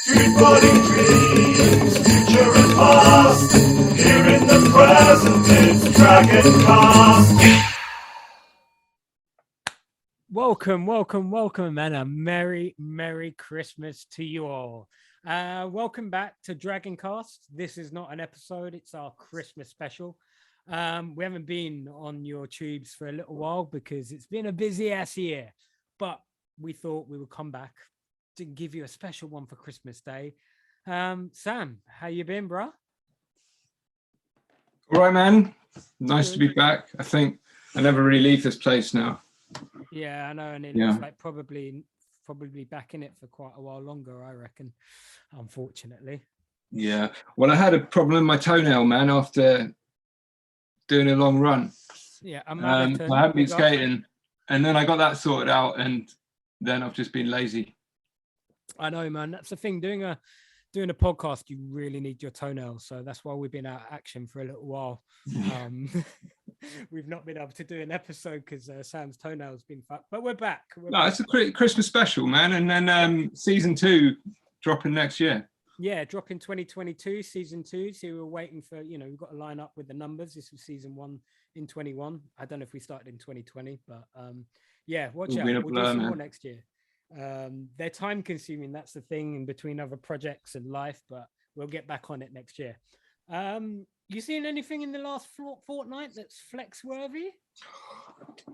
Streetboarding dreams, future and past. Here in the present, it's DRGNCAST. Welcome, and a Merry Christmas to you all. Welcome back to DRGNCAST. This is not an episode, it's our Christmas special. We haven't been on your tubes for a little while because it's been a busy ass year, but we thought we would come back to give you a special one for Christmas Day. Sam, how you been, bro? All right, man. Nice to be back. I think I never really leave this place now. Yeah, I know, and it looks like probably back in it for quite a while longer, I reckon, unfortunately. Yeah. Well, I had a problem with my toenail, man, after doing a long run. Yeah, I haven't been skating, and then I got that sorted out, and then I've just been lazy. I know, man. That's the thing. Doing a podcast, you really need your toenails. So that's why we've been out of action for a little while. We've not been able to do an episode because Sam's toenail's been fucked. But we're back. It's a Christmas special, man. And then season 2 dropping next year. Yeah, dropping 2022, season 2. So we're waiting for, we've got to line up with the numbers. This was season 1 in 21. I don't know if we started in 2020, but yeah, watch out. We'll do some more next year. They're time consuming, that's the thing, in between other projects and life, but we'll get back on it next year. You seen anything in the last fortnight that's flex worthy?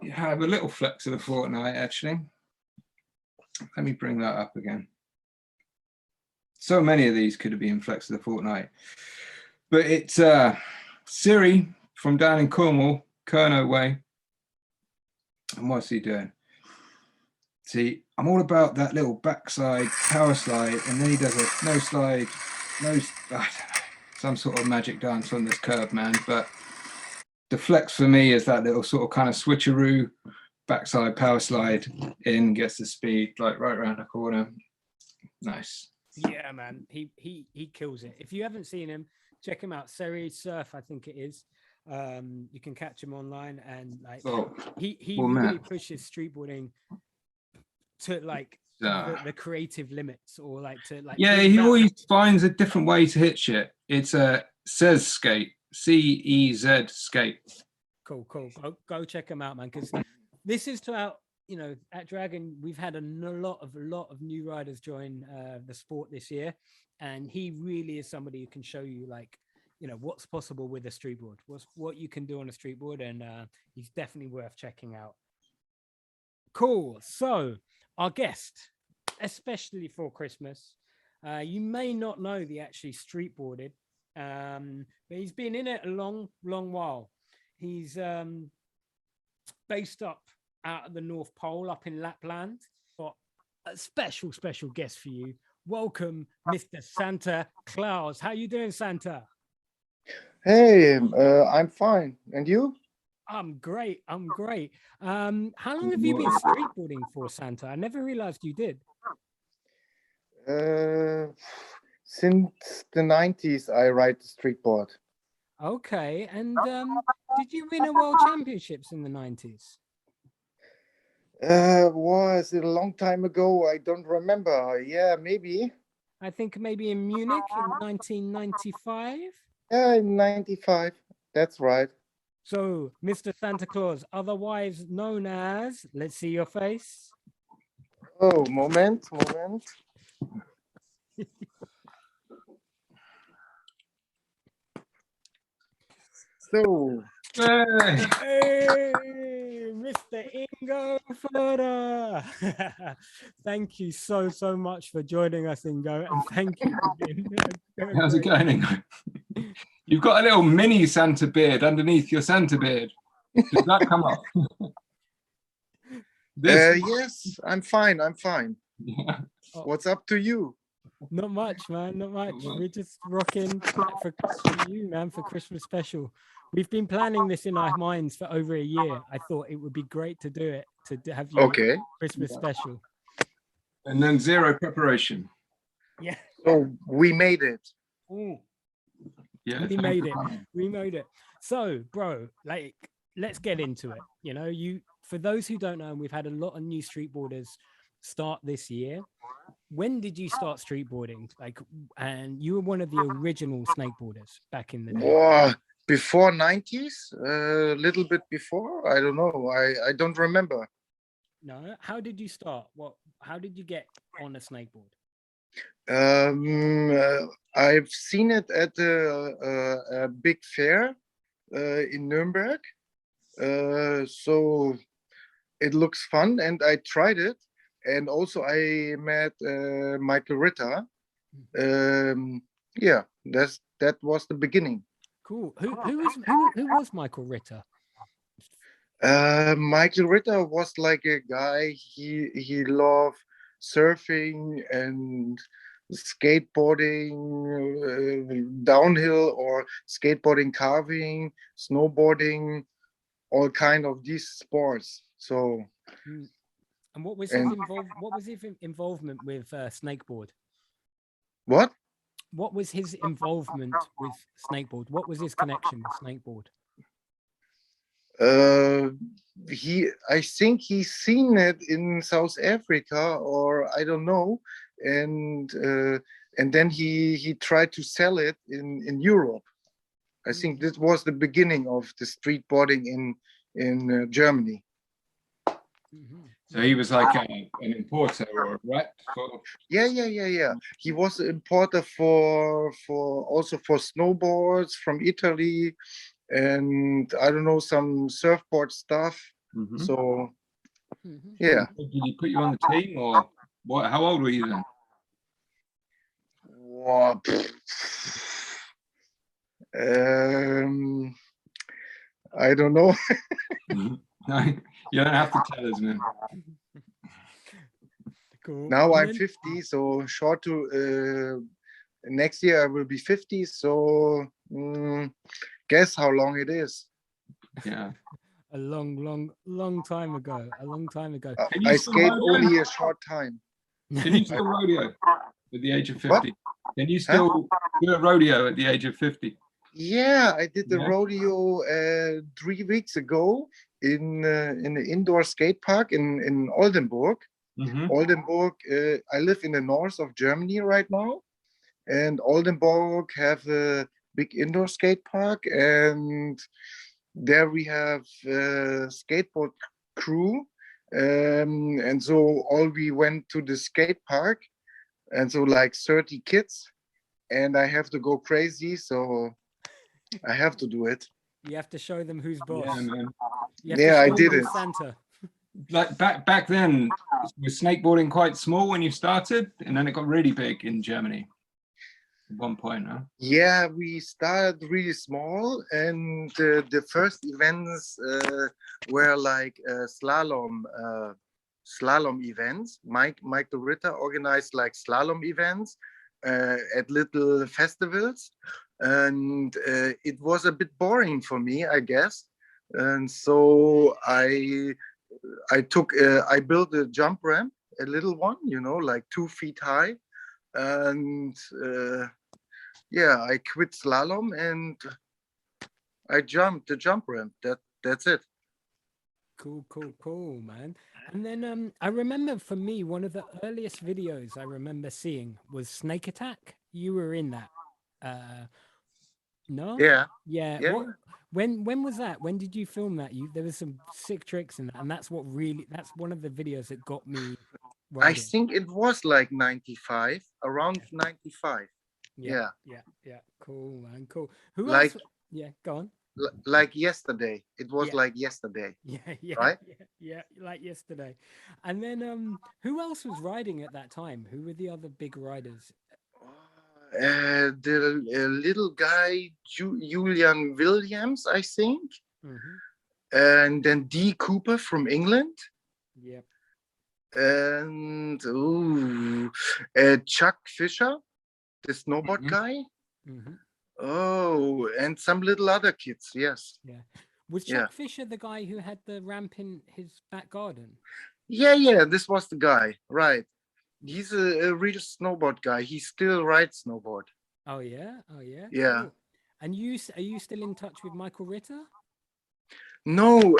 Yeah, I have a little flex of the fortnight, actually. Let me bring that up again. So many of these could have been flex of the fortnight, but it's Siri from down in Cornwall, Kerno way. And what's he doing? See, I'm all about that little backside power slide, and then he does a no slide, some sort of magic dance on this curve, man. But the flex for me is that little sort of kind of switcheroo backside power slide in, gets the speed like right around the corner. Nice. Yeah, man, he kills it. If you haven't seen him, check him out. Seri Surf, I think it is. You can catch him online, and like he really pushes streetboarding to like the creative limits, or like to like. Yeah, he always finds a different way to hit shit. It's a Cez skate, CEZ skate. Cool. Go check him out, man. Because this is to out. At Dragan, we've had a lot of new riders join the sport this year, and he really is somebody who can show you like, what's possible with a streetboard, what you can do on a streetboard, and he's definitely worth checking out. Cool. So our guest, especially for Christmas, you may not know the actually streetboarded, but he's been in it a long while. He's based up out of the North Pole, up in Lapland. Got a special guest for you. Welcome, Mr. Santa Claus. How you doing, Santa? Hey, I'm fine. And you? I'm great. How long have you been streetboarding for, Santa? I never realized you did. Since the 90s, I ride the streetboard. Okay. And did you win a world championships in the 90s? Was it a long time ago? I don't remember. Yeah, maybe. I think maybe in Munich in 1995. Yeah, in 95. That's right. So, Mr. Santa Claus, otherwise known as, let's see your face. Oh, moment. So, hey, Mr. Ingo Furter. Thank you so much for joining us, Ingo, and thank you for being here. How's it going, Ingo? You've got a little mini Santa beard underneath your Santa beard. Does that come up? Yes, I'm fine. Yeah. What's up to you? Not much, man. Not much. We're just rocking for you, man, for Christmas special. We've been planning this in our minds for over a year. I thought it would be great to do it, to have you Christmas special. And then zero preparation. Yeah. So we made it. Yeah, we made it. So, bro, like, let's get into it. For those who don't know, we've had a lot of new streetboarders start this year. When did you start streetboarding? Like, and you were one of the original snakeboarders back in the day. Wow, before 90s, a little bit before. I don't know. I don't remember. No, how did you start? How did you get on a snakeboard? I've seen it at a big fair in Nuremberg. So it looks fun, and I tried it. And also I met Michael Ritter. Yeah, that was the beginning. Cool. Who was Michael Ritter? Michael Ritter was like a guy. He loved surfing and skateboarding, downhill, or skateboarding, carving, snowboarding, all kind of these sports. So. And what was his involvement with snakeboard? What? What was his involvement with snakeboard? What was his connection with snakeboard? I think he's seen it in South Africa, or I don't know, and then he tried to sell it in Europe. I think this was the beginning of the streetboarding in Germany. So he was like an importer or a rep for... Yeah. He was an importer for also for snowboards from Italy, and I don't know, some surfboard stuff. So yeah. Did he put you on the team, or what? How old were you then? What? I don't know. No, you don't have to tell us, man. Cool. Now I'm 50, so short to next year I will be 50. So guess how long it is? Yeah. A long time ago. A long time ago. I skate only a short time. Can you still rodeo at the age of 50? What? Can you still do a rodeo at the age of 50? Yeah, I did the rodeo 3 weeks ago in the indoor skate park in Oldenburg. Oldenburg, I live in the north of Germany right now, and Oldenburg have a big indoor skate park, and there we have a skateboard crew, and so all we went to the skate park, and so like 30 kids, and I have to go crazy, so I have to do it. You have to show them who's boss. Yeah, man. Yeah, I did it. Santa. Like back then, was snakeboarding quite small when you started, and then it got really big in Germany at one point, huh? Yeah, we started really small, and the first events were like slalom events. Michael Ritter organized like slalom events at little festivals, and it was a bit boring for me, I guess. And so I built a jump ramp, a little one, like 2 feet high, and I quit slalom and I jumped the jump ramp. That's it. Cool, man. And then I remember, for me, one of the earliest videos I remember seeing was Snake Attack. You were in that. No? Yeah. When was that? When did you film that? There was some sick tricks in that, and that's one of the videos that got me riding. I think it was like 95, around 95. Yeah. Cool, man. Cool. Who like, else? Yeah, go on. Like yesterday. It was like yesterday. Yeah. Right? Yeah, like yesterday. And then who else was riding at that time? Who were the other big riders? The little guy, Julian Williams, I think. And then D. Cooper from England. Yep. And Chuck Fisher, the snowboard guy. Oh, and some little other kids, yes. Yeah. Was Chuck Fisher the guy who had the ramp in his back garden? Yeah, this was the guy, right. He's a real snowboard guy. He still rides snowboard. Oh yeah. Yeah. Cool. And are you still in touch with Michael Ritter? No,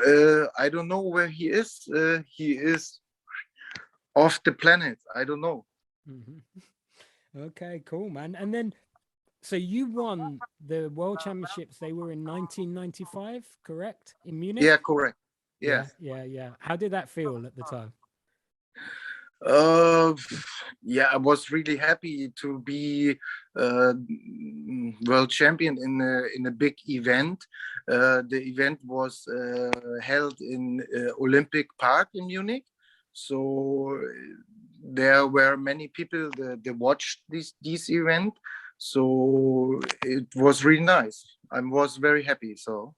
I don't know where he is. He is off the planet. I don't know. Okay, cool, man. And then, so you won the World Championships. They were in 1995, correct? In Munich? Yeah, correct. Yeah. Yeah. How did that feel at the time? Uh, yeah, I was really happy to be world champion in a big event. The event was held in Olympic Park in Munich, so there were many people that watched this event. So it was really nice. I was very happy. So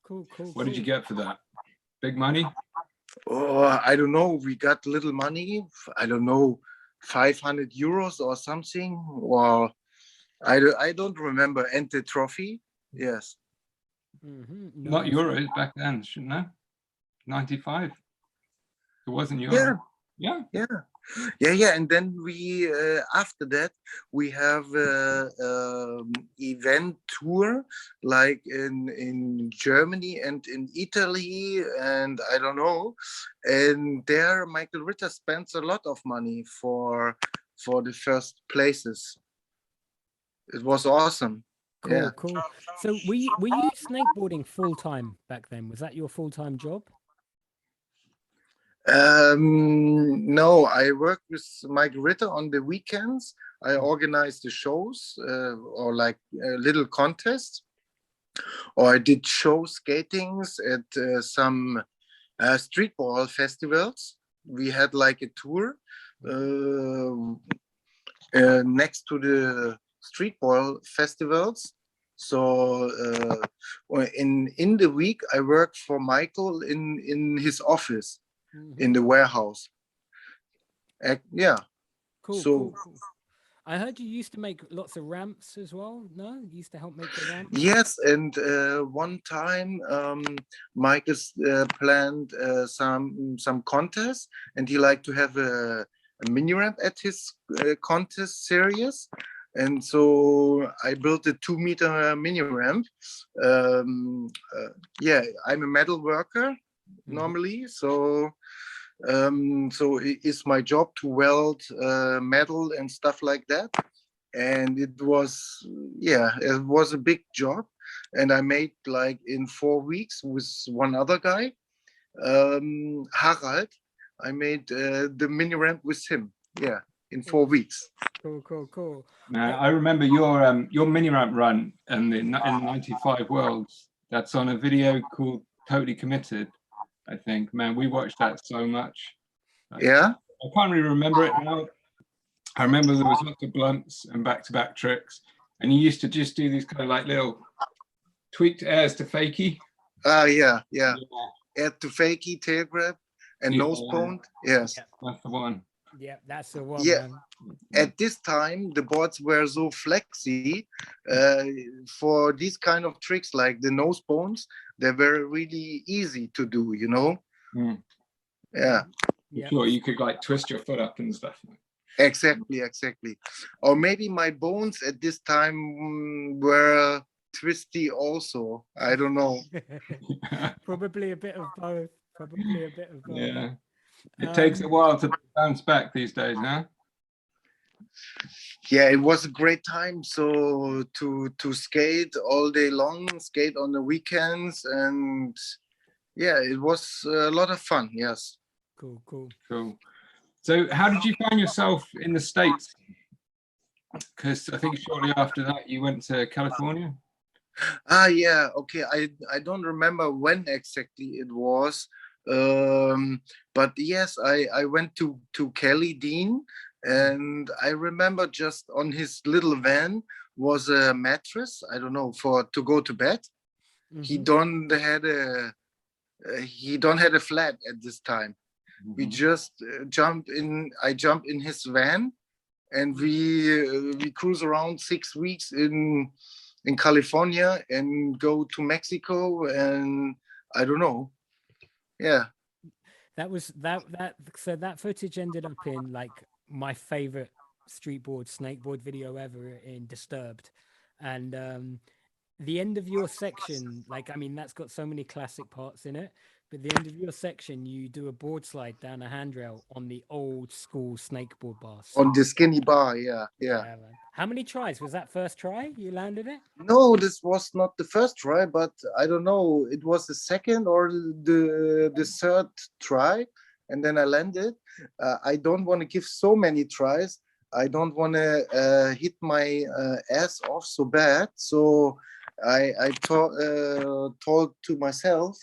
cool. What did you get for that? Big money? Oh, I don't know. We got little money. I don't know, 500 euros or something. Or I don't remember. And the trophy, yes. Not euros back then, shouldn't I? 95. It wasn't euros. Yeah. And then we after that we have event tour like in Germany and in Italy and I don't know, and there Michael Ritter spends a lot of money for the first places. It was awesome. Cool. So were you snakeboarding full time back then? Was that your full-time job? No, I worked with Michael Ritter on the weekends. I organized the shows or like little contests, or I did show skatings at some street ball festivals. We had like a tour next to the street ball festivals. So in the week, I worked for Michael in his office. In the warehouse. Yeah. Cool. I heard you used to make lots of ramps as well. No, you used to help make the ramps. Yes, and one time Michael planned some contests, and he liked to have a mini ramp at his contest series. And so I built a 2-meter mini ramp. Yeah, I'm a metal worker normally, so it's my job to weld metal and stuff like that, and it was a big job, and I made like in 4 weeks with one other guy, Harald. I made the mini ramp with him, in 4 weeks. Cool. Now I remember your mini ramp run in the 95 Worlds. That's on a video called Totally Committed, I think. Man, we watched that so much. Yeah. I can't really remember it now. I remember there was lots of blunts and back-to-back tricks, and you used to just do these kind of like little tweaked airs to fakie. Yeah. Air to fakie, tail grab, and nose pond. Yes. That's the one. Yeah, that's the one. Yeah. Man. At this time, the boards were so flexy for these kind of tricks, like the nose bones. They were really easy to do, you know. Yeah. Sure, you could like twist your foot up and stuff. Exactly. Or maybe my bones at this time were twisty also. I don't know. Probably a bit of both. Yeah. It takes a while to bounce back these days, huh? Yeah, it was a great time. So to skate all day long, skate on the weekends, and yeah, it was a lot of fun. Yes. Cool. So how did you find yourself in the States? Because I think shortly after that you went to California. Yeah, okay. I don't remember when exactly it was, but yes, I went to Kelly Dean, and I remember just on his little van was a mattress. I don't know, to go to bed. He don't had a flat at this time. We just jumped in. I jumped in his van, and we cruise around 6 weeks in California and go to Mexico, and I don't know. Yeah. That was that so that footage ended up in like my favorite streetboard snakeboard video ever in Disturbed. And the end of your section, like, I mean, that's got so many classic parts in it, but the end of your section, you do a board slide down a handrail on the old school snakeboard bar. On the skinny bar, yeah. Man. How many tries? Was that first try you landed it? No, this was not the first try, but I don't know. It was the second or the third try, and then I landed. I don't want to give so many tries. I don't want to hit my ass off so bad. So I told to myself,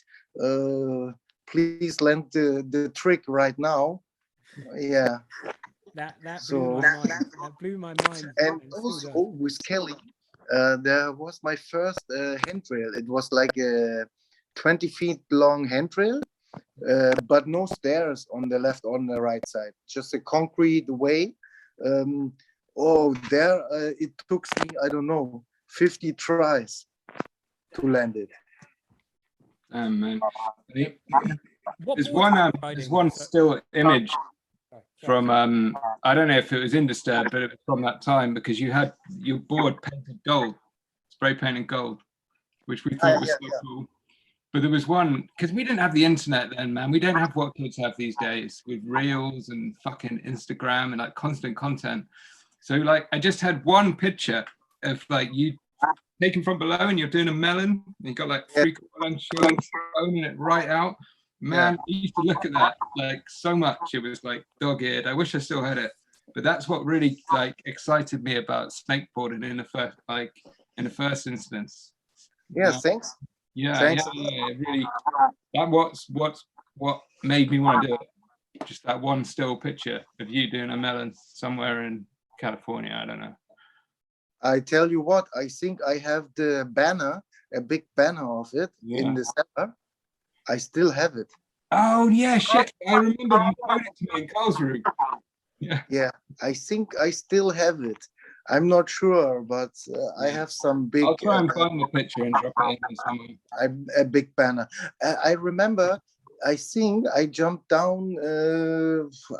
please land the trick right now. Yeah. That So- blew my mind. That blew my mind. And still also does. with Kelly, there was my first handrail. It was like a 20 feet long handrail, but no stairs on the left or on the right side, just a concrete way. There it took me, I don't know, 50 tries to land it. Man. What There's boards were you there's riding? one still image Sorry. from I don't know if it was in Disturbed, but it was from that time because you had your board painted gold, spray painted gold, which we thought was so cool. But there was one because we didn't have the internet then, man. We don't have what kids have these days with reels and fucking Instagram and like constant content. So like I just had one picture of like you taken from below and you're doing a melon. And you got like 3/4 inch shorts, owning it right out. Man, I used to look at that like so much. It was like dog-eared. I wish I still had it. But that's what really like excited me about snakeboarding in the first instance. Yeah, thanks. Yeah, Thanks. yeah, really. What made me want to do it. Just that one still picture of you doing a melon somewhere in California. I don't know. I tell you what, I think I have the banner, a big banner of it in the cellar. I still have it. Oh yeah, shit! I remember you showed it to me in Karlsruhe. Yeah, I think I still have it. I'm not sure, but I have some big. I'll try and find the picture and drop it in somewhere. A big banner. I remember. I think I jumped down.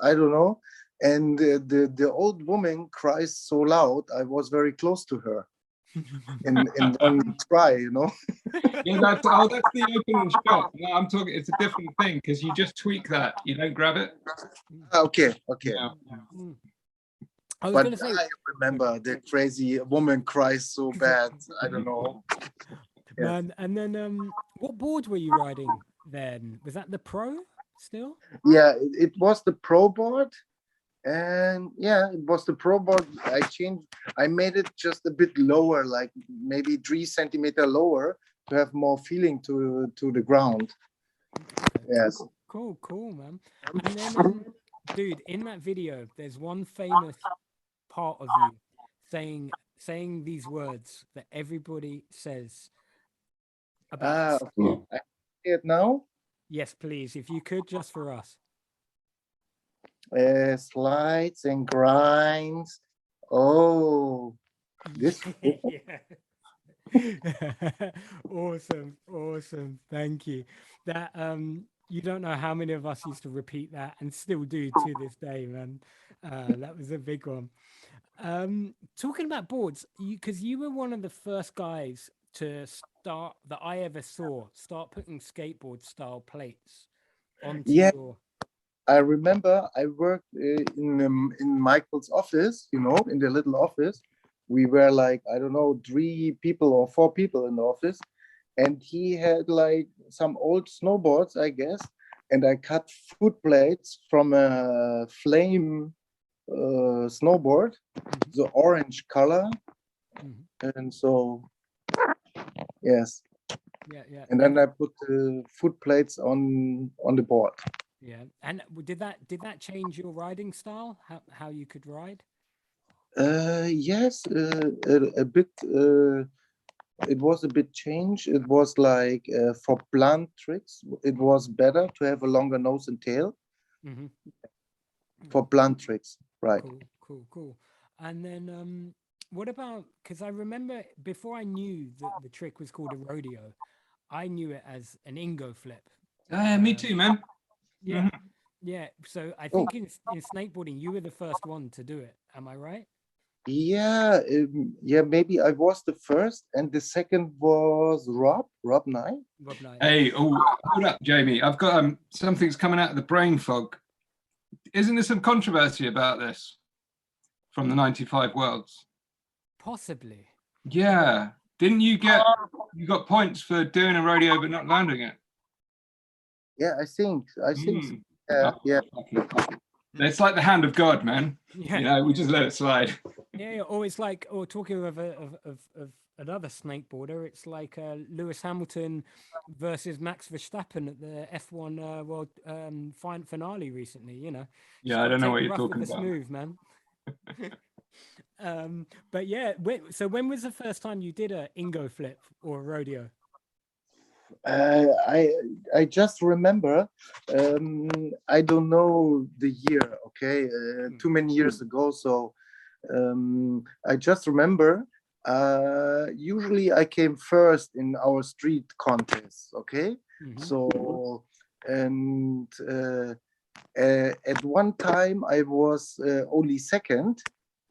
I don't know, and the old woman cries so loud. I was very close to her. In one try, you know. Yeah, that's the opening shot. No, I'm talking. It's a different thing because you just tweak that. You don't grab it. Okay. Yeah. I was But going to say, I remember the crazy woman cries so bad. I don't know. Yeah. man. And then, what board were you riding then? Was that the Pro still? Yeah, it was the Pro board. And yeah, it was the Pro board. I made it just a bit lower, like maybe 3 centimeters lower to have more feeling to the ground. Yes. Cool, man. And then, dude, in that video, there's one famous part of you saying these words that everybody says about. Okay. I see it now. Yes, please, if you could, just for us. Slides and grinds. Oh, this. Awesome. Thank you. That you don't know how many of us used to repeat that and still do to this day, man. That was a big one. Talking about boards, because you were one of the first guys to start that I ever saw start putting skateboard style plates onto your. I remember I worked in Michael's office, you know, in the little office. We were like, I don't know, 3 people or 4 people in the office. And he had like some old snowboards, I guess. And I cut foot plates from a flame snowboard, the orange color. And so, yes. Yeah. And then I put the foot plates on the board. Yeah, and did that change your riding style? How you could ride? Yes, a bit. It was a bit changed. It was like for blunt tricks, it was better to have a longer nose and tail. For blunt tricks, right? Cool. And then what about? Because I remember before I knew that the trick was called a rodeo, I knew it as an Ingo flip. Me too, man. Yeah. So I think in snakeboarding, you were the first one to do it. Am I right? Yeah, yeah. Maybe I was the first, and the second was Rob Nye. Rob Knight. Hey, oh, hold up, Jamie. I've got something's coming out of the brain fog. Isn't there some controversy about this from the 95 Worlds? Possibly. Yeah. Didn't you got points for doing a rodeo but not landing it? Yeah, I think. Oh, Yeah. It's like the hand of God, man. Yeah. You know, we just let it slide. Yeah, or it's like, or talking of another snakeboarder, it's like Lewis Hamilton versus Max Verstappen at the F1 World finale recently. You know, Yeah, I don't know what you're talking about. Smooth, man. But yeah, so when was the first time you did a Ingo flip or a rodeo? I just remember. I don't know the year. Okay, too many years ago. So I just remember. Usually I came first in our street contests. Okay, so and at one time I was only second.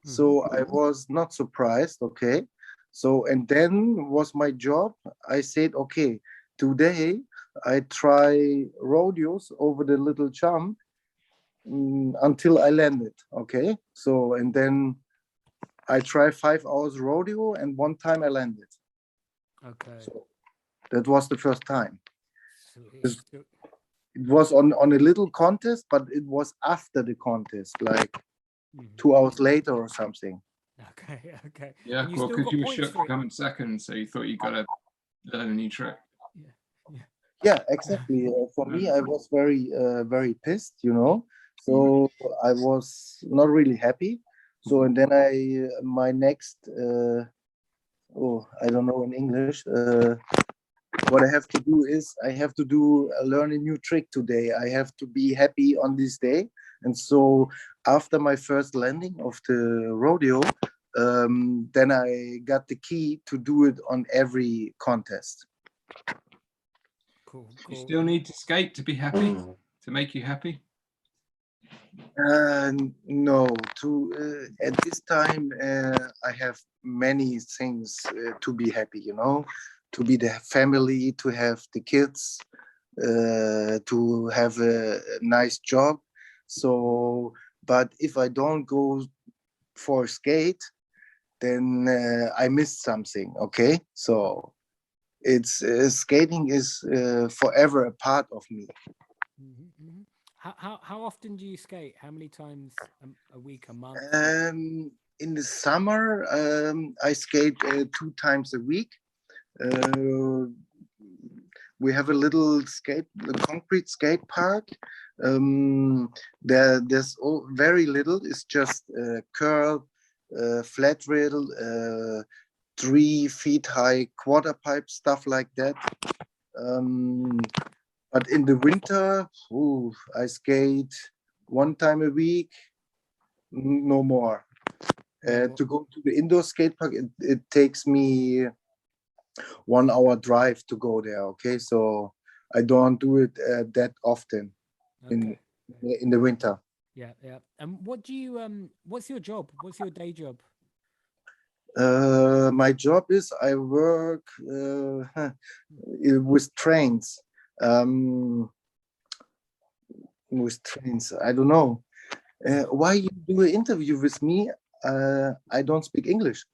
So I was not surprised, okay? So, and then was my job. I said, okay, today I try rodeos over the little jump until I landed, okay? So, and then I try 5 hours rodeo, and one time I landed. Okay. So that was the first time. So It was on a little contest, but it was after the contest, like 2 hours later or something. Okay. Yeah, well, because you were shook for coming second, so you thought you got to learn a new trick. Yeah, exactly. For me, I was very pissed, you know. So I was not really happy. So and then my next I don't know in English. What I have to do is I have to learn a new trick today. I have to be happy on this day. And so after my first landing of the rodeo, then I got the key to do it on every contest. Cool. You still need to skate to be happy, to make you happy? No, at this time I have many things to be happy, you know, to be the family, to have the kids, to have a nice job. So, but if I don't go for skate, then I missed something. Okay, so it's skating is forever a part of me. How often do you skate? How many times a week, a month? In the summer, I skate 2 times a week. We have a little concrete skate park. There's very little. It's just curb, flat rail, 3 feet high quarter pipe, stuff like that. But in the winter, I skate 1 time a week, no more. To go to the indoor skate park, it takes me 1 hour drive to go there. Okay, so I don't do it that often in the winter. Yeah. And what do you what's your job? What's your day job? My job is I work with trains. With trains, I don't know. Why you do an interview with me? I don't speak English.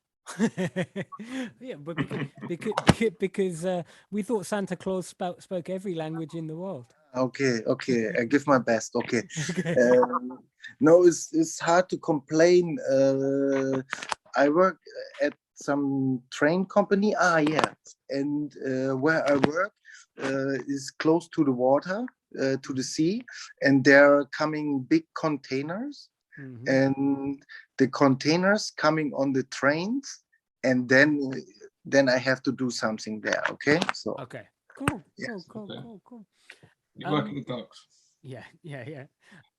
Yeah, but because we thought Santa Claus spoke every language in the world. Okay, I give my best. Okay. No, it's hard to complain. I work at some train company. Yeah, and where I work is close to the water, to the sea, and there are coming big containers, and the containers coming on the trains, and then I have to do something there. Okay, so okay, cool. You work in the docks. Yeah.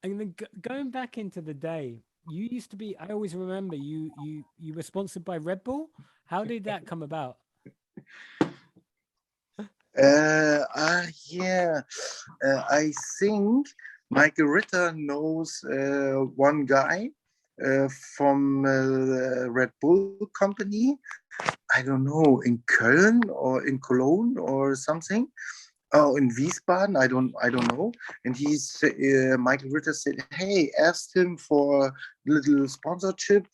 And then going back into the day, you used to be. I always remember you were sponsored by Red Bull. How did that come about? Yeah, I think Michael Ritter knows one guy, from the Red Bull company. I don't know, in Köln or in Cologne or something. Oh, in Wiesbaden, I don't know. And Michael Ritter said, "Hey, asked him for a little sponsorship,"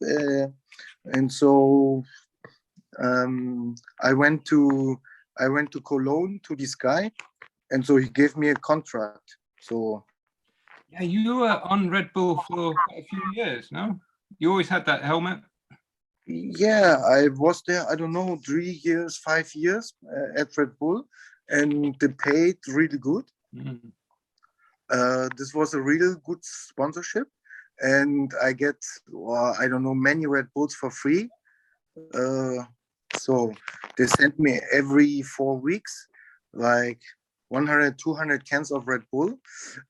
and so I went to Cologne to this guy, and so he gave me a contract. So yeah, you were on Red Bull for quite a few years, no? You always had that helmet. yeah, I was there, I don't know, 3 years, 5 years at Red Bull, and they paid really good. This was a really good sponsorship, and I get, I don't know, many Red Bulls for free. So they sent me every 4 weeks, like 100, 200 cans of Red Bull,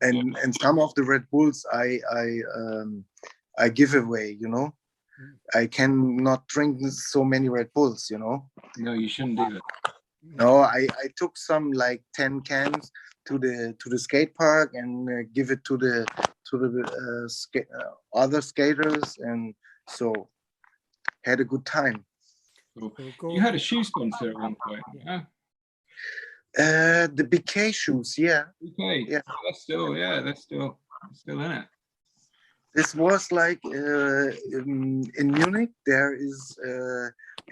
and some of the Red Bulls I give away, you know. I cannot drink so many Red Bulls, you know. No, you shouldn't do that. No, I took some like 10 cans to the skate park and give it to the other skaters, and so had a good time. You had a shoe sponsor at one point, yeah? The BK shoes, yeah. Okay, yeah. They're still in it. This was like in Munich. There is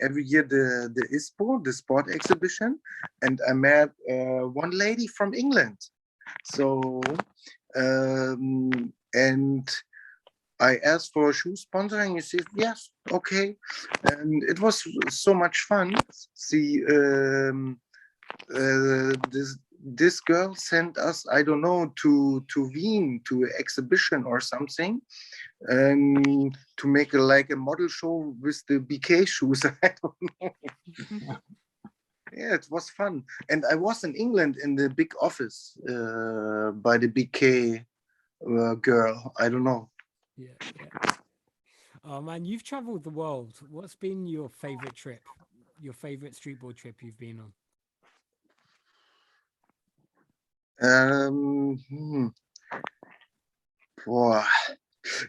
every year the ISPO, the sport exhibition, and I met one lady from England. So and I asked for a shoe sponsoring. She said yes, okay, and it was so much fun. See, this girl sent us, I don't know, to Wien to an exhibition or something, to make like a model show with the BK shoes. I don't know. Yeah, it was fun, and I was in England in the big office by the BK girl. I don't know. Yeah. Oh man, you've traveled the world. What's been your favorite trip? Your favorite streetboard trip you've been on?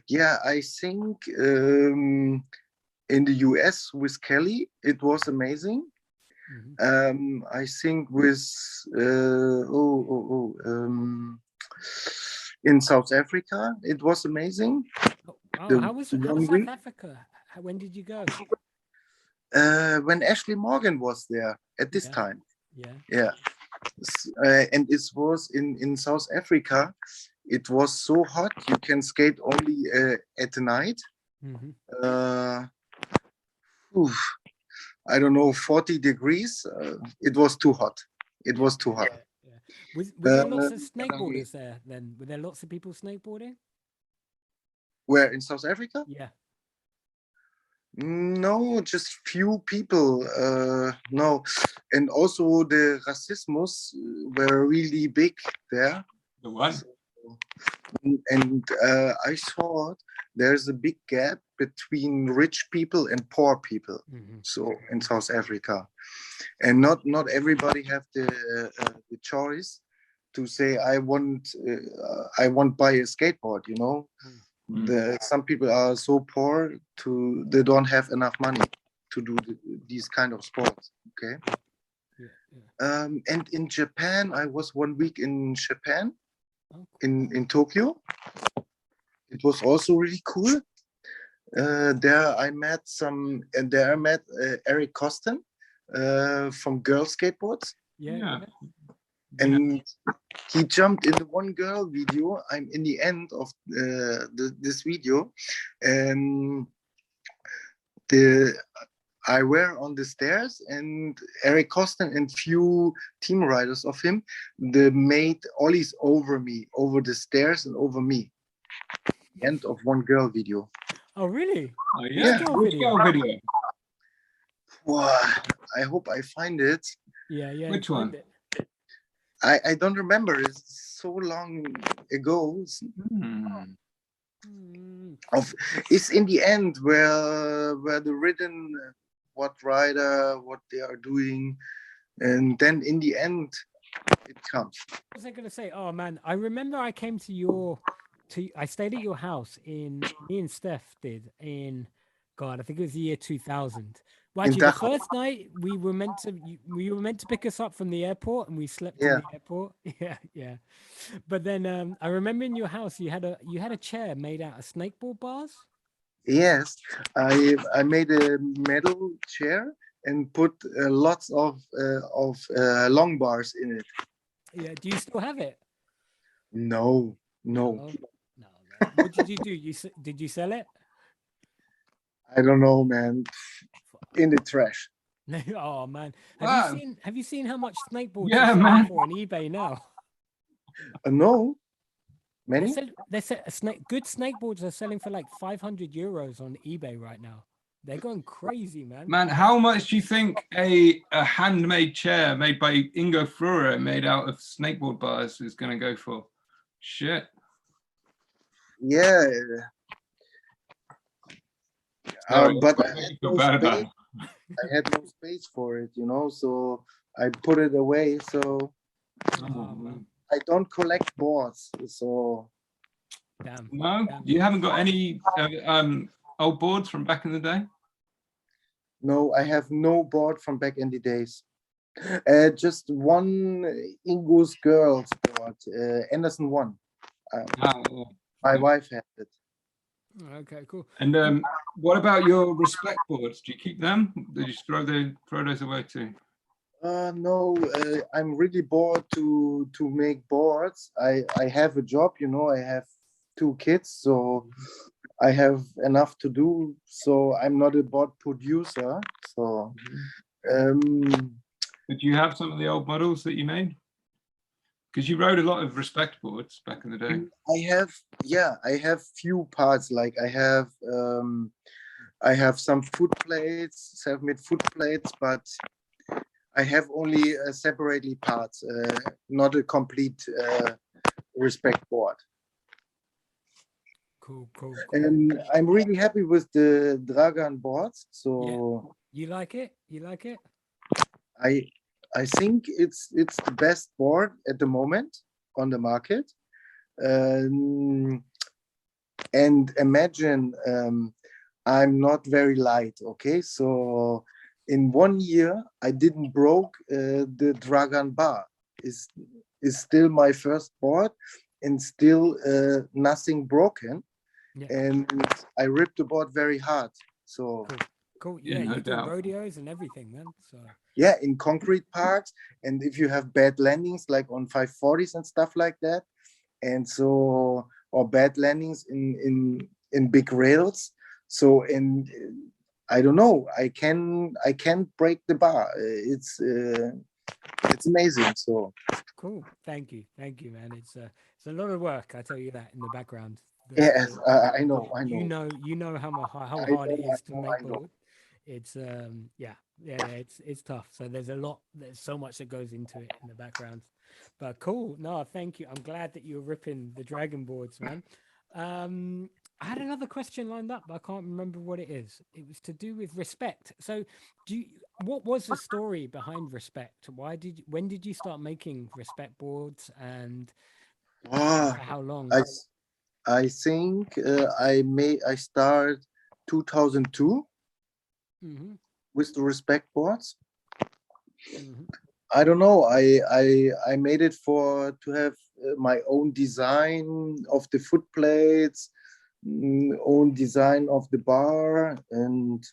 Yeah, I think in the US with Kelly, it was amazing. I think with in South Africa, it was amazing. How was South Africa? When did you go? When Ashley Morgan was there at this time. Yeah. And it was in South Africa. It was so hot. You can skate only at night. I don't know, 40 degrees. It was too hot. It was too hot. Were there lots of snakeboarders there then? Were there lots of people snakeboarding? Where, in South Africa? Yeah. No, just few people. No, and also the racismus were really big there. The what? And I thought there's a big gap between rich people and poor people. So in South Africa, and not everybody have the choice to say I want buy a skateboard. You know. Some people are so poor they don't have enough money to do these kind of sports. Okay. And in Japan, I was 1 week in Japan, in Tokyo. It was also really cool. There I met Eric Costin from Girl Skateboards. Yeah. And he jumped in the one girl video. I'm in the end of this video, and I were on the stairs, and Eric Costin and few team riders of him, they made ollies over me, over the stairs and over me. End of one girl video. Oh really? Oh, yeah. Which girl video? Wow, I hope I find it. Yeah. Which one? I don't remember. It's so long ago. It's in the end where the written what rider, what they are doing, and then in the end it comes. What was I going to say? Oh man, I remember I came to your I stayed at your house me and Steph did in, God, I think it was the year 2000. Well, In actually, the Dachau. first night we were meant to pick us up from the airport, and we slept in Yeah. the airport. Yeah, yeah. But then I remember in your house you had a chair made out of snakeball bars. Yes, I made a metal chair and put lots of long bars in it. Yeah. Do you still have it? No. No, man. What did you do? Did you sell it? I don't know, man. In the trash. Oh man, Wow. have you seen how much snakeboards Yeah, are selling man. for on eBay now? No. Many? Good snakeboards are selling for like 500 euros on eBay right now. They're going crazy, man. Man, how much do you think a handmade chair made by Ingo Fleurer made out of snakeboard bars is going to go for? Shit. Yeah. Sorry, But I make you feel bad about it. I had no space for it, so I put it away. So Oh, man. I don't collect boards. So Damn. No, Damn. you haven't got any old boards from back in the day? no, I have no board from back in the days. Just one Ingo's Girls board, Anderson 1. My wife had it. Okay, cool. And what about your respect boards? Do you keep them? Did you throw those away too? No, I'm really bored to make boards. I have a job, I have 2 kids, so I have enough to do. So I'm not a board producer. So But do you have some of the old models that you made? Because you rode a lot of respect boards back in the day. I have few parts. Like I have some foot plates, self-made foot plates, but I have only separately parts, not a complete respect board. Cool. And I'm really happy with the Dragan boards. So You like it? You like it? I think it's the best board at the moment on the market. And imagine I'm not very light. Okay, so in 1 year I didn't broke the Dragan bar. Is still my first board and still nothing broken. Yeah. And I ripped the board very hard. So Cool. Yeah, Yeah, no you do doubt. rodeos and everything, man. So yeah, in concrete parks, and if you have bad landings like on 540s and stuff like that, and so or bad landings in big rails, so and I don't know, I can break the bar. It's amazing. So cool. Thank you, man. It's a lot of work. I tell you that in the background. yes, I know. You know how hard it is to make board. It's it's tough. So there's so much that goes into it in the background. But cool. No, thank you. I'm glad that you're ripping the Dragon boards, man. I had another question lined up, but I can't remember what it is. It was to do with respect. So what was the story behind respect? When did you start making respect boards, and for how long? I think I start 2002 with the respect boards. I don't know. I made it to have my own design of the foot plates, own design of the bar, and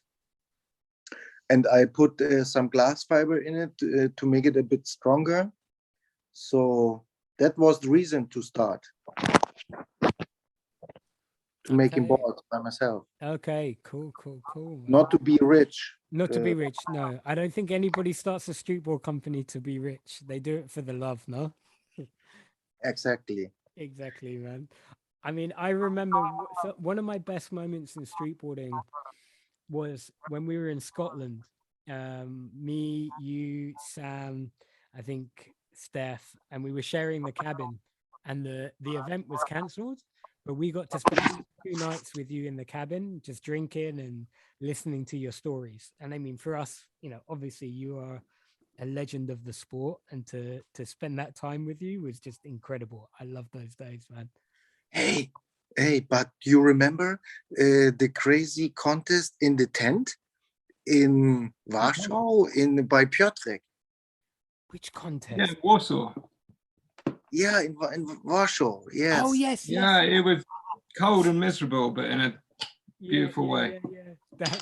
I put some glass fiber in it to make it a bit stronger. So that was the reason to start. Making boards by myself. Okay, cool. Man. Not to be rich. Not to be rich. No, I don't think anybody starts a streetball company to be rich. They do it for the love, no? Exactly, man. I mean, I remember one of my best moments in streetboarding was when we were in Scotland. Me, you, Sam, I think Steph, and we were sharing the cabin, and the event was cancelled. But we got to spend 2 nights with you in the cabin, just drinking and listening to your stories. And I mean, for us, obviously you are a legend of the sport, and to spend that time with you was just incredible. I love those days, man. Hey, Hey, but you remember the crazy contest in the tent in Warsaw by Piotrek? Which contest? Yeah, Warsaw. Yeah, in Warsaw. Yes. Oh yes. Yeah, yes. it was cold and miserable, but in a beautiful way.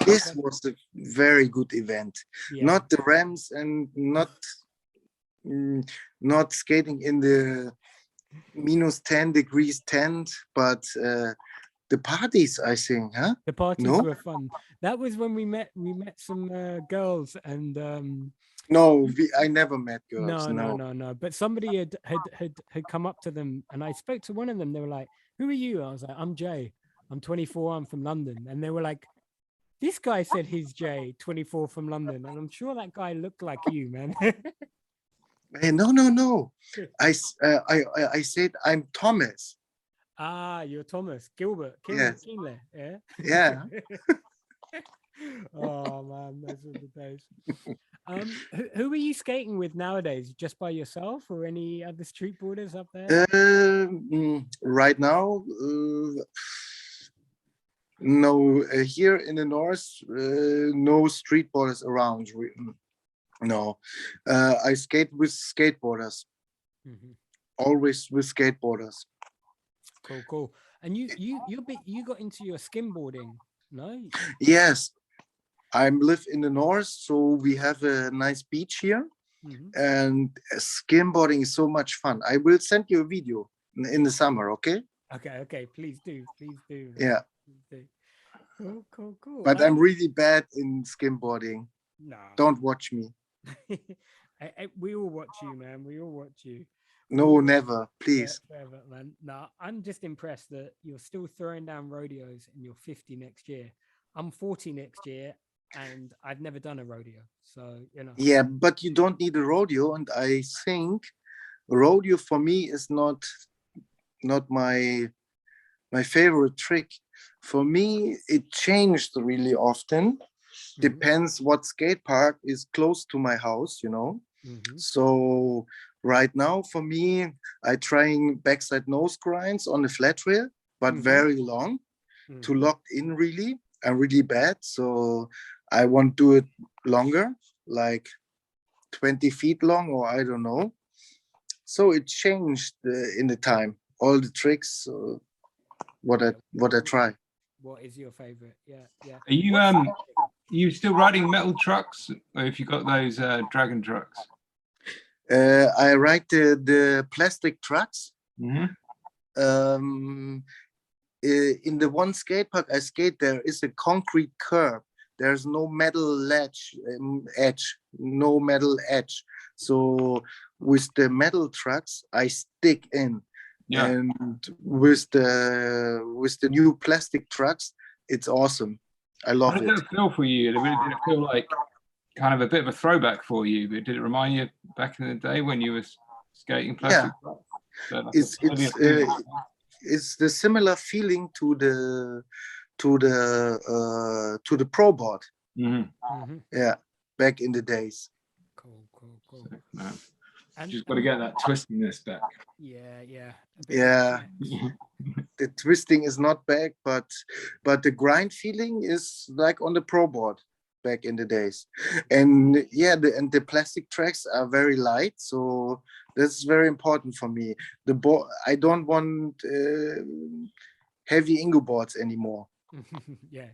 This was a very good event. Yeah. Not the ramps and not skating in the -10 degrees tent, but the parties, I think, huh? The parties No? were fun. That was when we met some girls and No, I never met girls. no. But somebody had come up to them, and I spoke to one of them. They were like, "Who are you?" I was like, "I'm Jay. I'm 24. I'm from London." And they were like, "This guy said he's Jay, 24 from London," and I'm sure that guy looked like you, man. Hey, no. I said I'm Thomas. Ah, you're Thomas Gilbert. Yes. Kinley, yeah. Yeah. Oh man, those were the days. Who are you skating with nowadays? Just by yourself, or any other streetboarders up there? Right now, no. Here in the north, no streetboarders around. No, I skate with skateboarders. Always with skateboarders. Cool. And you got into your skimboarding, no? Yes, I live in the north, so we have a nice beach here, and skimboarding is so much fun. I will send you a video in the summer, okay? Okay, please do. Yeah. Please do. Cool. But I'm really bad in skimboarding. No. Don't watch me. We all watch you, man. We all watch you. No, never, please. Forever, man. No, I'm just impressed that you're still throwing down rodeos and you're 50 next year. I'm 40 next year and I've never done a rodeo. So, you know. Yeah, but you don't need a rodeo. And I think rodeo for me is not my favorite trick. For me, it changed really often. Depends what skate park is close to my house, you know. So right now for me, I trying backside nose grinds on the flat rail, but very long to lock in really. I'm really bad, so I want to do it longer, like 20 feet long, or I don't know. So it changed in the time. All the tricks, what I try. What is your favorite? Yeah. Are you still riding metal trucks, or if you got those Dragan trucks? I ride the plastic trucks. In the one skate park I skate, there is a concrete curb. There's no metal edge, no metal edge. So with the metal trucks, I stick in. Yeah. And with the new plastic trucks, it's awesome. I love it. How did it feel for you? Did it feel like kind of a bit of a throwback for you? But did it remind you back in the day when you were skating plastic trucks? It's the similar feeling to the pro board. Yeah, back in the days. Cool. And just got to get that twistiness back. Yeah. The twisting is not back, but the grind feeling is like on the pro board back in the days. And the plastic tracks are very light, so that's very important for me. I don't want heavy Ingo boards anymore. Yeah.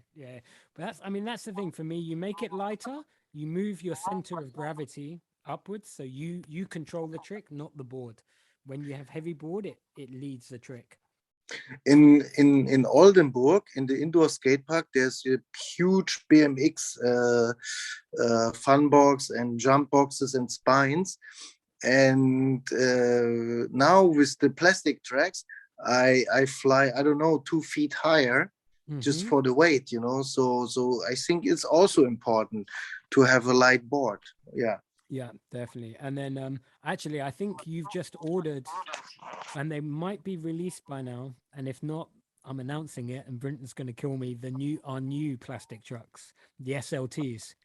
But that's the thing for me. You make it lighter, you move your center of gravity upwards, so you control the trick, not the board. When you have heavy board, it leads the trick. In Oldenburg, in the indoor skate park, there's a huge BMX fun box and jump boxes and spines. And now with the plastic tracks, I fly, I don't know, 2 feet higher, just for the weight, you know. So I think it's also important to have a light board. Yeah, definitely. And then actually, I think you've just ordered, and they might be released by now, and if not, I'm announcing it, and Brinton's going to kill me, our new plastic trucks, the SLTs.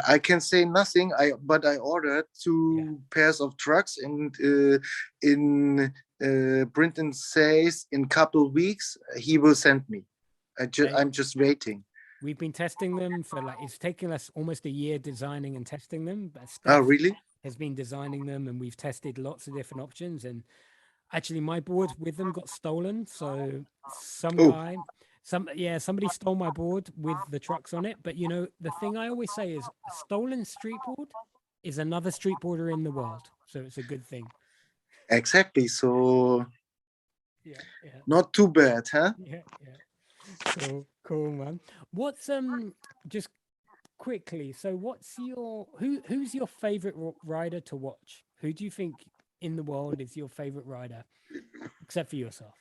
I can say nothing, but I ordered 2 pairs of trucks, and in Brinton says in couple weeks he will send me. I'm just waiting. We've been testing them for like, it's taken us almost a year designing and testing them. But Oh, Steph really? has been designing them, and we've tested lots of different options. And actually, my board with them got stolen. So somebody stole my board with the trucks on it. But you know, the thing I always say is a stolen street board is another street boarder in the world. So it's a good thing. Exactly. So Yeah. not too bad, huh? Yeah. Cool, man. What's just quickly, so what's who's your favorite rider to watch? Who do you think in the world is your favorite rider, except for yourself?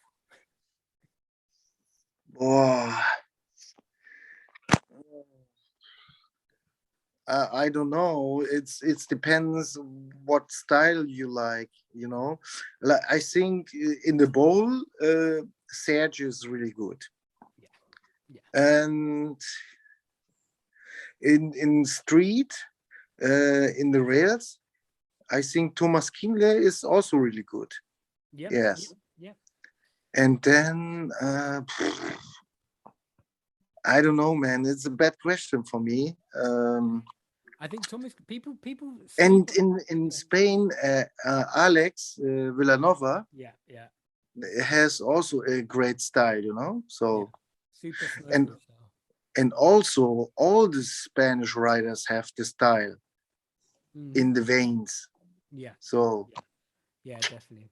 Oh, I don't know. It depends what style you like. You know, like I think in the bowl, Serge is really good. Yeah. And in street, in the rails, I think Thomas Kingle is also really good. Yep. Yes. Yep. And then I don't know, man. It's a bad question for me. I think Thomas, people. And in Spain, Alex Villanova Yeah. has also a great style, you know. So Super slow and style. and also all the Spanish riders have the style in the veins. Yeah. So yeah, definitely,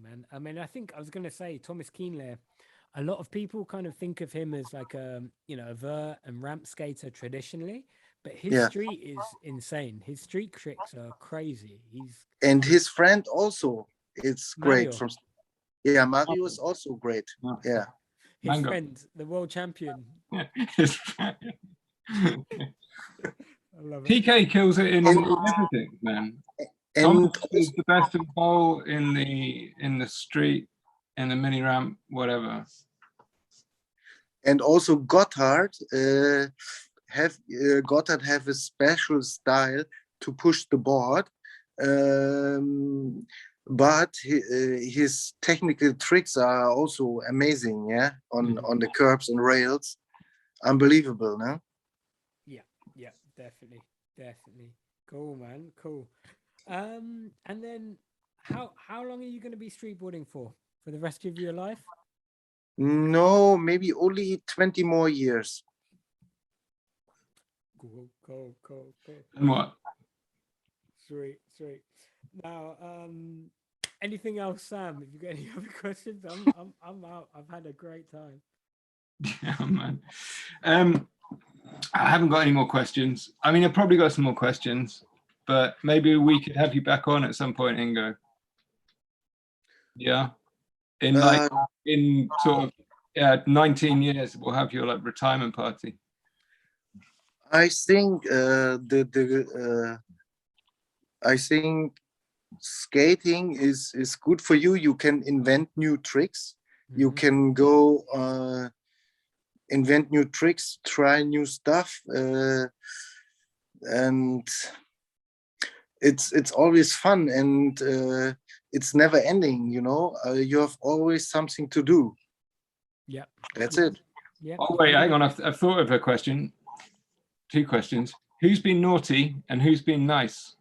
man. I mean, I think I was going to say Thomas Kienle. A lot of people kind of think of him as like a a vert and ramp skater traditionally, but his street is insane. His street tricks are crazy. And his friend also, it's great. Mario. Mario is also great. Yeah. His friend, the world champion. His friend. I love it. PK kills it in everything, man. Thomas is the best in bowl, in the street, in the mini ramp, whatever. And also Gotthard have a special style to push the board, but his technical tricks are also amazing. Yeah, on the curbs and rails, unbelievable, no? Yeah, definitely. Cool, man. Cool. And then how long are you going to be streetboarding for the rest of your life? No, maybe only 20 more years. Cool. And what? Sweet. Now, anything else, Sam? If you got any other questions, I'm out. I've had a great time. Yeah, man. I haven't got any more questions. I mean, I've probably got some more questions, but maybe we could have you back on at some point, Ingo. Yeah. In sort of 19 years, we'll have your like retirement party. I think I think skating is good for you. You can invent new tricks. You can go invent new tricks, try new stuff, and it's always fun, and it's never ending. You know, you have always something to do. Yeah, that's it. Yeah. Oh wait, hang on. I've thought of a question. 2 questions. Who's been naughty and who's been nice?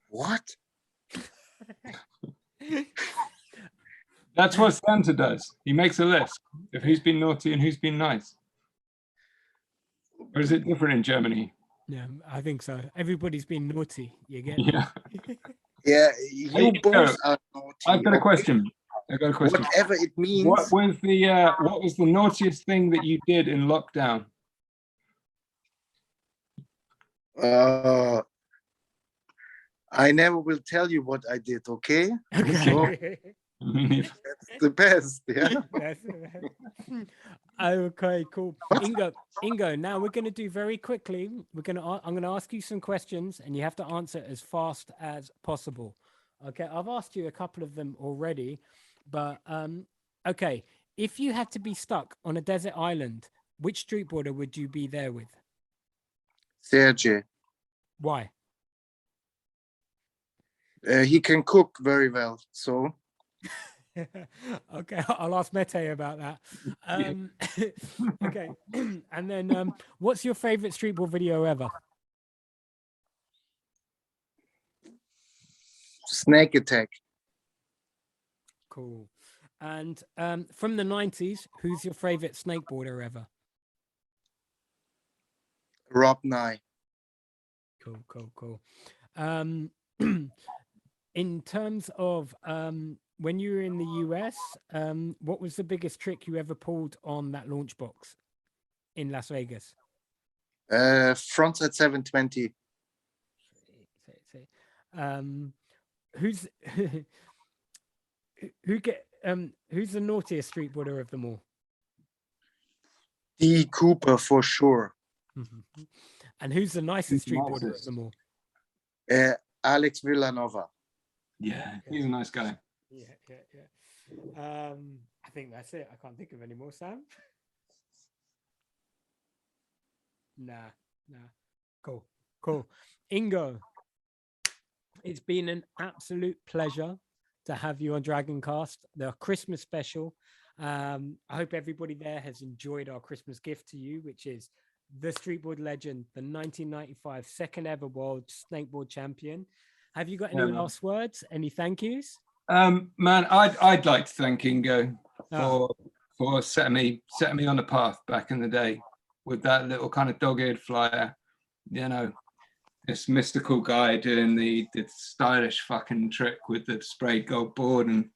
What? That's what Santa does. He makes a list of who's been naughty and who's been nice. Or is it different in Germany? Yeah, I think so. Everybody's been naughty. You get Yeah. Yeah, you both are naughty. I've got a question. Whatever it means. What was the naughtiest thing that you did in lockdown? I never will tell you what I did, okay? Okay. That's the best, yeah. That's the best. Okay, cool. Ingo, now we're going to do very quickly. I'm going to ask you some questions and you have to answer as fast as possible. Okay, I've asked you a couple of them already, but okay. If you had to be stuck on a desert island, which streetboarder would you be there with? Sergey. Why? He can cook very well, so. Okay, I'll ask Mete about that. Okay, and then what's your favorite streetball video ever? Snake Attack. Cool. And from the 90s, who's your favorite snakeboarder ever? Rob Nye. Cool. In terms of when you were in the US, what was the biggest trick you ever pulled on that launch box in Las Vegas? Frontside 720. Who's who's the naughtiest streetboarder of them all? D. Cooper for sure. And who's the nicest streetboarder of them all? Alex Villanova. Yeah, he's a nice guy. Yeah. I think that's it. I can't think of any more, Sam. Nah. Cool. Ingo, it's been an absolute pleasure to have you on DRGNCAST, the Christmas special. I hope everybody there has enjoyed our Christmas gift to you, which is the streetboard legend, the 1995 second ever world snakeboard champion. Have you got any last words? Any thank yous? Man, I'd like to thank Ingo for setting me on the path back in the day with that little kind of dog-eared flyer. You know, this mystical guy doing the stylish fucking trick with the sprayed gold board, and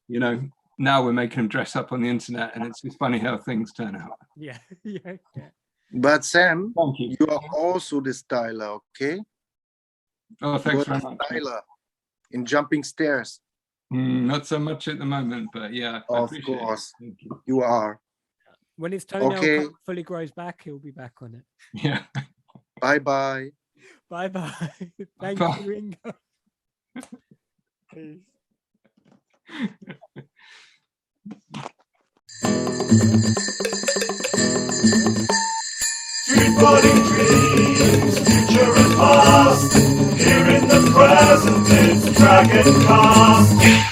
you know, now we're making him dress up on the internet, and it's just funny how things turn out. Yeah. But Sam, Thank you. you are also the styler, okay? Oh, thanks You're very much. Styler in jumping stairs. Not so much at the moment, but yeah. Of course, you are. When his toenail fully grows back, he'll be back on it. Yeah. Bye. Bye. Thank Bye. you, Ingo. Peace. Streetboarding dreams, future and past. Here in the present, it's DRGNCAST.